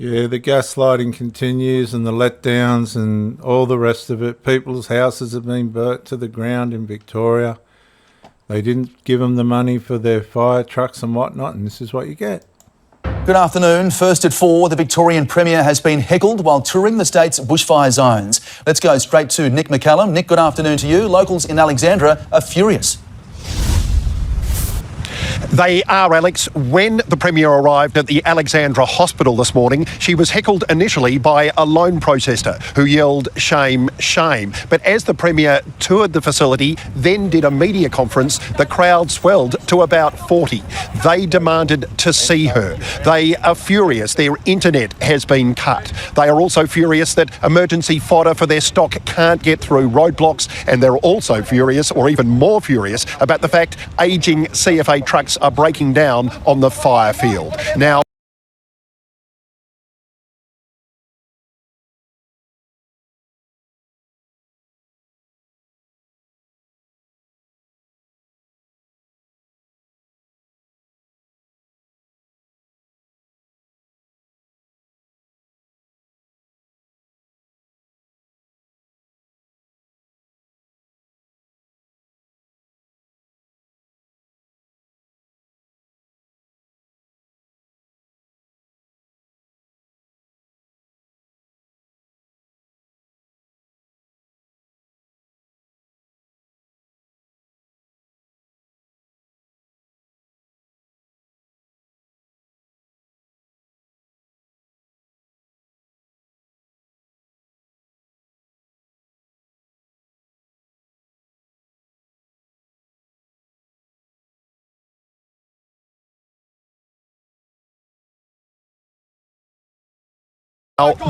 Yeah, the gaslighting continues and the letdowns and all the rest of it. People's houses have been burnt to the ground in Victoria. They didn't give them the money for their fire trucks and whatnot, and this is what you get. Good afternoon. First at 4, the Victorian Premier has been heckled while touring the state's bushfire zones. Let's go straight to Nick McCallum. Nick, good afternoon to you. Locals in Alexandra are furious. They are, Alex. When the Premier arrived at the Alexandra Hospital this morning, she was heckled initially by a lone protester who yelled, "Shame, shame." But as the Premier toured the facility, then did a media conference, the crowd swelled to about 40. They demanded to see her. They are furious their internet has been cut. They are also furious that emergency fodder for their stock can't get through roadblocks, and they're also furious, or even more furious, about the fact ageing CFA trucks are breaking down on the fire field. Now,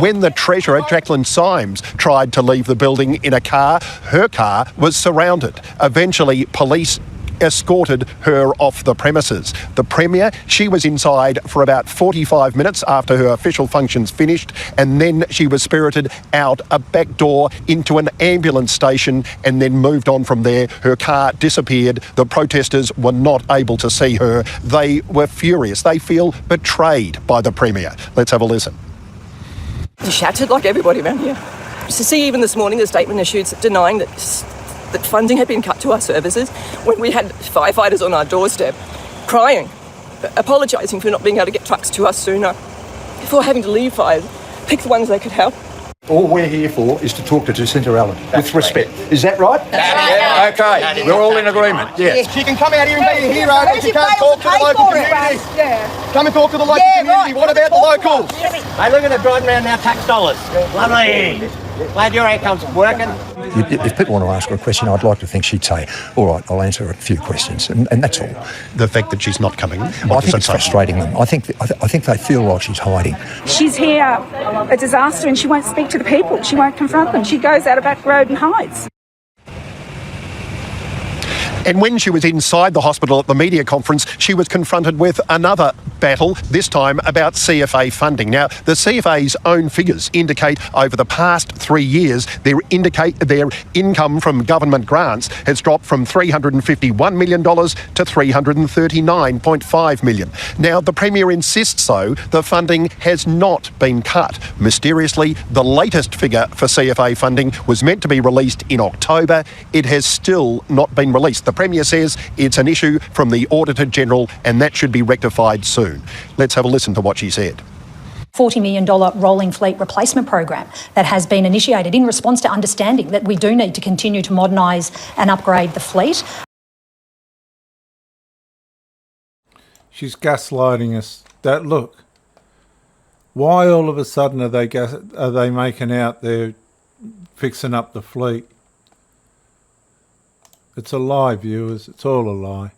when the Treasurer, Jacqueline Symes, tried to leave the building in a car, her car was surrounded. Eventually, police escorted her off the premises. The Premier, she was inside for about 45 minutes after her official functions finished, and then she was spirited out a back door into an ambulance station and then moved on from there. Her car disappeared. The protesters were not able to see her. They were furious. They feel betrayed by the Premier. Let's have a listen. Shattered like everybody around here. To see even this morning the statement issued denying that funding had been cut to our services when we had firefighters on our doorstep crying, apologising for not being able to get trucks to us sooner, for having to leave fires, pick the ones they could help. All we're here for is to talk to Jacinta Allen with respect. Is that right? That's right. Okay, we're all in agreement. Yes. She can come out here and be a hero, but she can't talk to the local community. Come and talk to the local community. What about the locals? Hey, look at them driving around our tax dollars. Lovely. Glad your income's working. If people want to ask her a question, I'd like to think she'd say, all right, I'll answer a few questions, and that's all. The fact that she's not coming, I think it's frustrating them. I think they feel like she's hiding. She's here a disaster, and she won't speak to the people. She won't confront them. She goes out a back road and hides. And when she was inside the hospital at the media conference, she was confronted with another battle, this time about CFA funding. Now, the CFA's own figures indicate over the past 3 years, their income from government grants has dropped from $351 million to $339.5 million. Now, the Premier insists, though, the funding has not been cut. Mysteriously, the latest figure for CFA funding was meant to be released in October. It has still not been released. The Premier says it's an issue from the Auditor-General and that should be rectified soon. Let's have a listen to what she said. $40 million rolling fleet replacement program that has been initiated in response to understanding that we do need to continue to modernise and upgrade the fleet. She's gaslighting us. That look. Why all of a sudden are they making out they're fixing up the fleet? It's a lie, viewers. It's all a lie.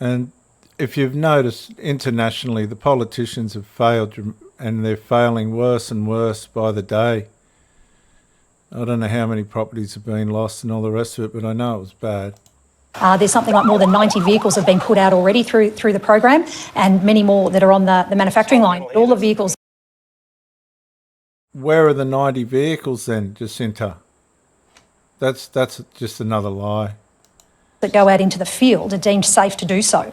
And if you've noticed, internationally, the politicians have failed, and they're failing worse and worse by the day. I don't know how many properties have been lost and all the rest of it, but I know it was bad. There's something like more than 90 vehicles have been put out already through the program, and many more that are on the manufacturing line. All the vehicles. Where are the 90 vehicles then, Jacinta? That's just another lie. That go out into the field are deemed safe to do so.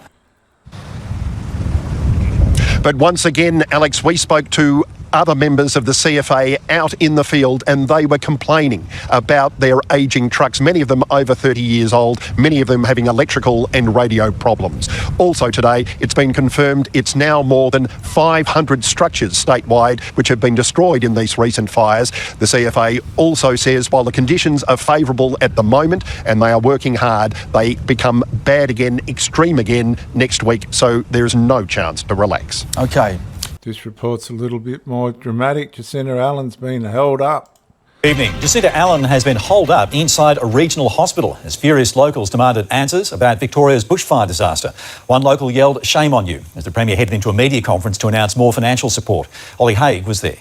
But once again, Alex, we spoke to other members of the CFA out in the field, and they were complaining about their ageing trucks, many of them over 30 years old, many of them having electrical and radio problems. Also today, it's been confirmed it's now more than 500 structures statewide which have been destroyed in these recent fires. The CFA also says while the conditions are favourable at the moment and they are working hard, they become bad again, extreme again next week, so there's no chance to relax. OK. This report's a little bit more dramatic. Jacinta Allen's been held up. Evening. Jacinta Allen has been holed up inside a regional hospital as furious locals demanded answers about Victoria's bushfire disaster. One local yelled, "Shame on you," as the Premier headed into a media conference to announce more financial support. Ollie Haig was there.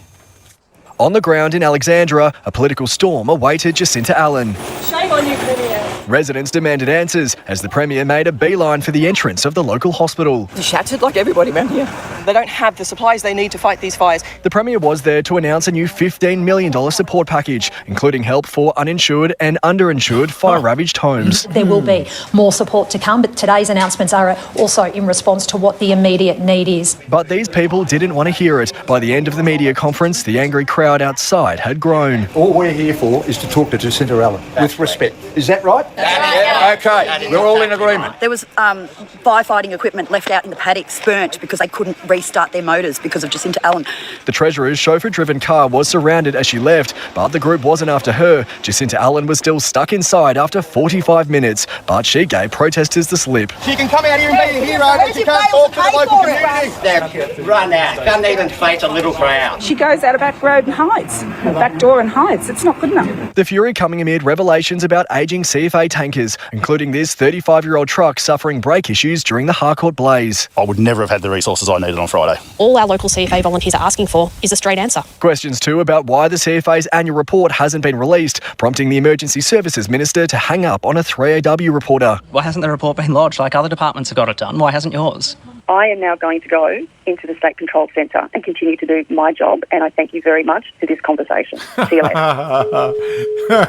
On the ground in Alexandra, a political storm awaited Jacinta Allen. Shame on you, Premier. Residents demanded answers as the Premier made a beeline for the entrance of the local hospital. Shattered like everybody around here. They don't have the supplies they need to fight these fires. The Premier was there to announce a new $15 million support package, including help for uninsured and underinsured fire-ravaged homes. There will be more support to come, but today's announcements are also in response to what the immediate need is. But these people didn't want to hear it. By the end of the media conference, the angry crowd outside had grown. All we're here for is to talk to Jacinta Allen with respect. Is that right? Okay, we're all in agreement. There was firefighting equipment left out in the paddocks burnt because they couldn't restart their motors because of Jacinta Allen. The Treasurer's chauffeur-driven car was surrounded as she left, but the group wasn't after her. Jacinta Allen was still stuck inside after 45 minutes, but she gave protesters the slip. She can come out here and be a hero, but she can't talk to the local community. Run out. Can't even face a little crowd. She goes out a back road and hides, a back door and hides. It's not good enough. The fury coming amid revelations about ageing CFA tankers, including this 35-year-old truck suffering brake issues during the Harcourt blaze. I would never have had the resources I needed on Friday. All our local CFA volunteers are asking for is a straight answer. Questions too about why the CFA's annual report hasn't been released, prompting the Emergency Services Minister to hang up on a 3AW reporter. Why hasn't the report been lodged like other departments have got it done? Why hasn't yours? I am now going to go into the State Control Centre and continue to do my job, and I thank you very much for this conversation. See you later.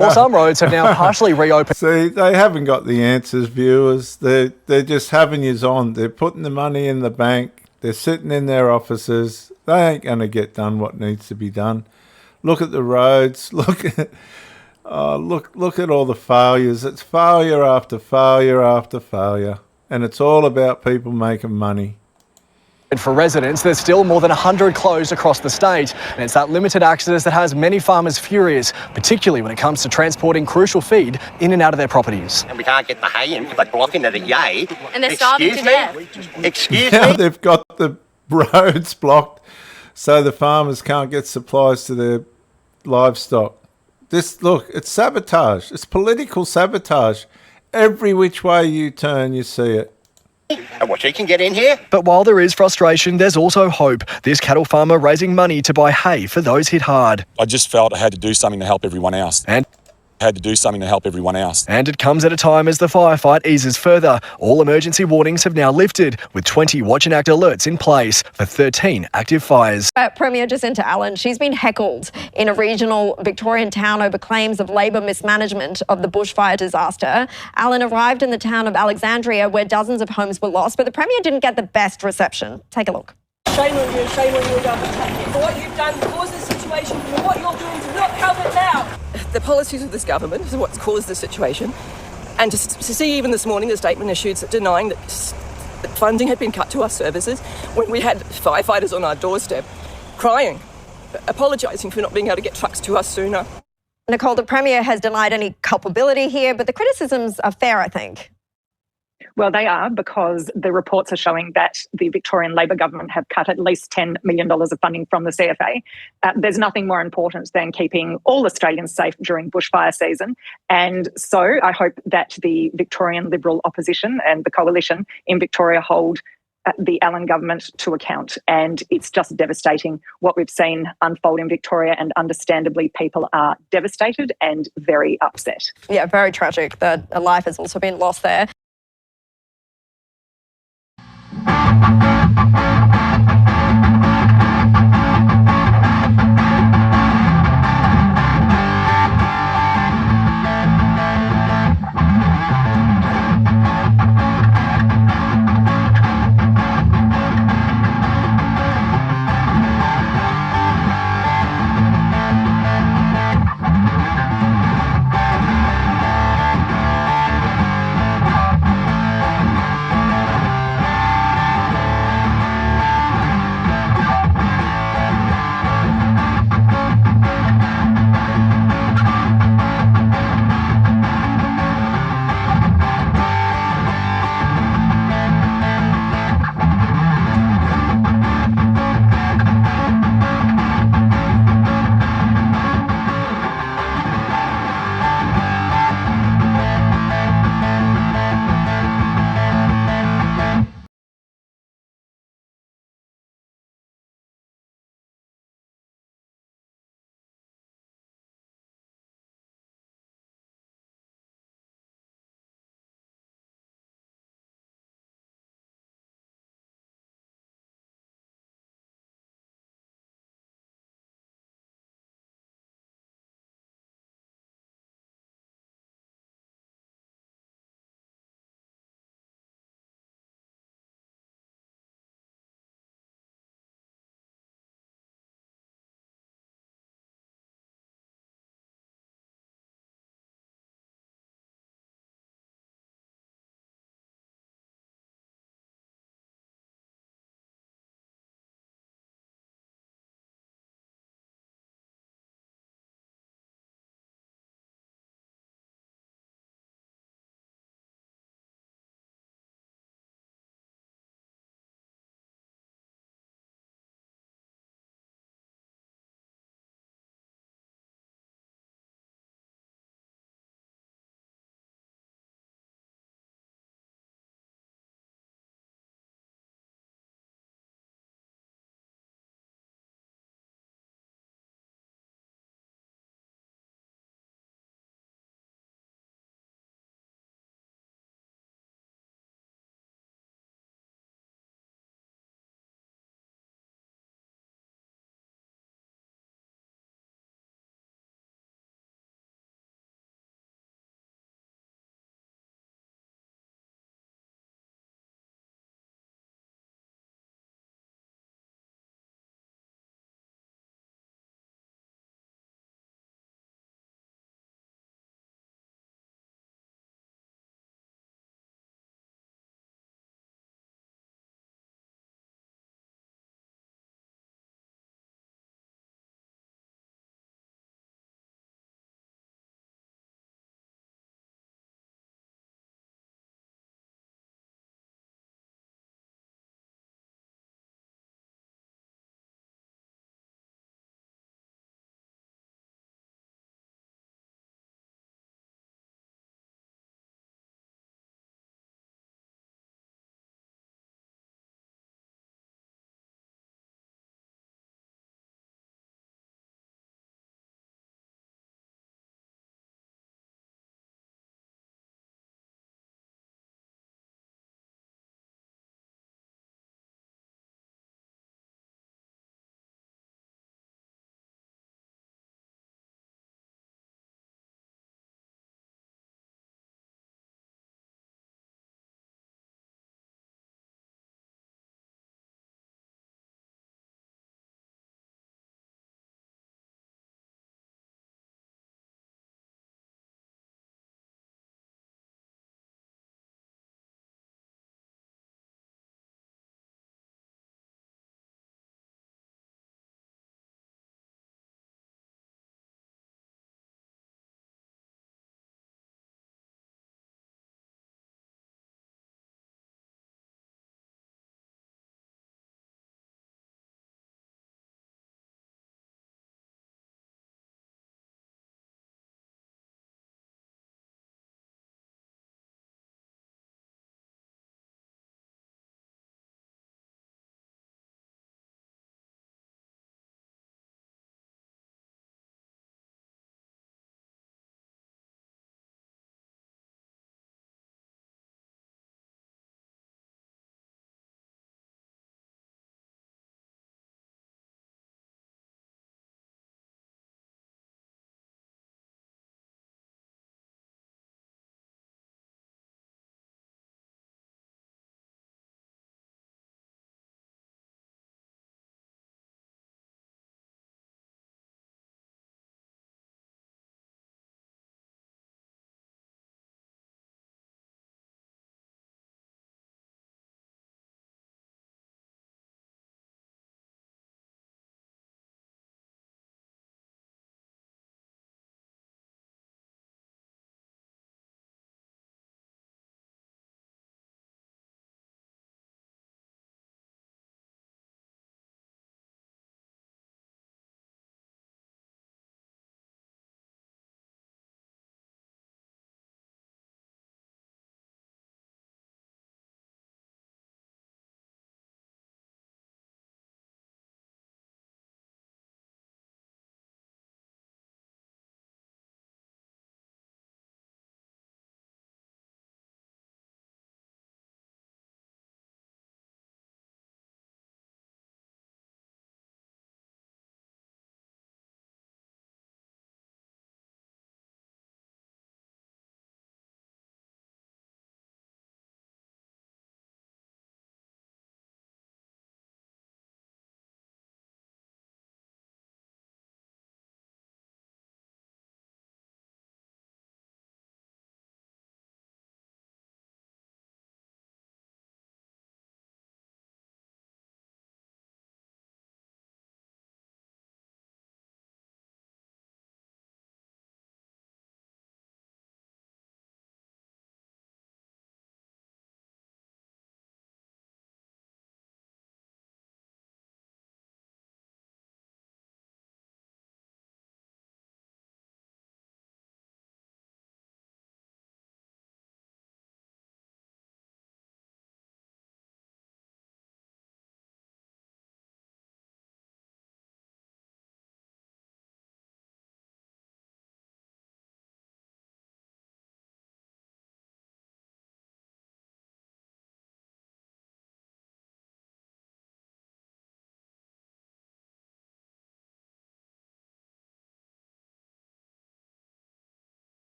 Well, some roads have now partially reopened. See, they haven't got the answers, viewers. They're just having yous on. They're putting the money in the bank. They're sitting in their offices. They ain't going to get done what needs to be done. Look at the roads. Look at all the failures. It's failure after failure after failure. And it's all about people making money. And for residents, there's still more than 100 closed across the state. And it's that limited access that has many farmers furious, particularly when it comes to transporting crucial feed in and out of their properties. And we can't get the hay in because they're blocking it at Yay. And they're starving to death. Excuse Now me? they've got the roads blocked so the farmers can't get supplies to their livestock. Look, it's sabotage. It's political sabotage. Every which way you turn, you see it. And what, she can get in here? But while there is frustration, there's also hope. This cattle farmer raising money to buy hay for those hit hard. I just felt I had to do something to help everyone else. And it comes at a time as the firefight eases further. All emergency warnings have now lifted, with 20 Watch and Act alerts in place for 13 active fires. Premier Jacinta Allen, she's been heckled in a regional Victorian town over claims of Labor mismanagement of the bushfire disaster. Allen arrived in the town of Alexandria, where dozens of homes were lost, but the Premier didn't get the best reception. Take a look. Shame on you, government. For what you've done to cause this situation, for what you're doing to not help it now. The policies of this government is what's caused the situation. And to see even this morning the statement issued denying that funding had been cut to our services when we had firefighters on our doorstep crying, apologising for not being able to get trucks to us sooner. Nicole, the Premier has denied any culpability here, but the criticisms are fair, I think. Well, they are, because the reports are showing that the Victorian Labor government have cut at least $10 million of funding from the CFA. There's nothing more important than keeping all Australians safe during bushfire season. And so I hope that the Victorian Liberal opposition and the coalition in Victoria hold the Allen government to account. And it's just devastating what we've seen unfold in Victoria, and understandably people are devastated and very upset. Yeah, very tragic that a life has also been lost there.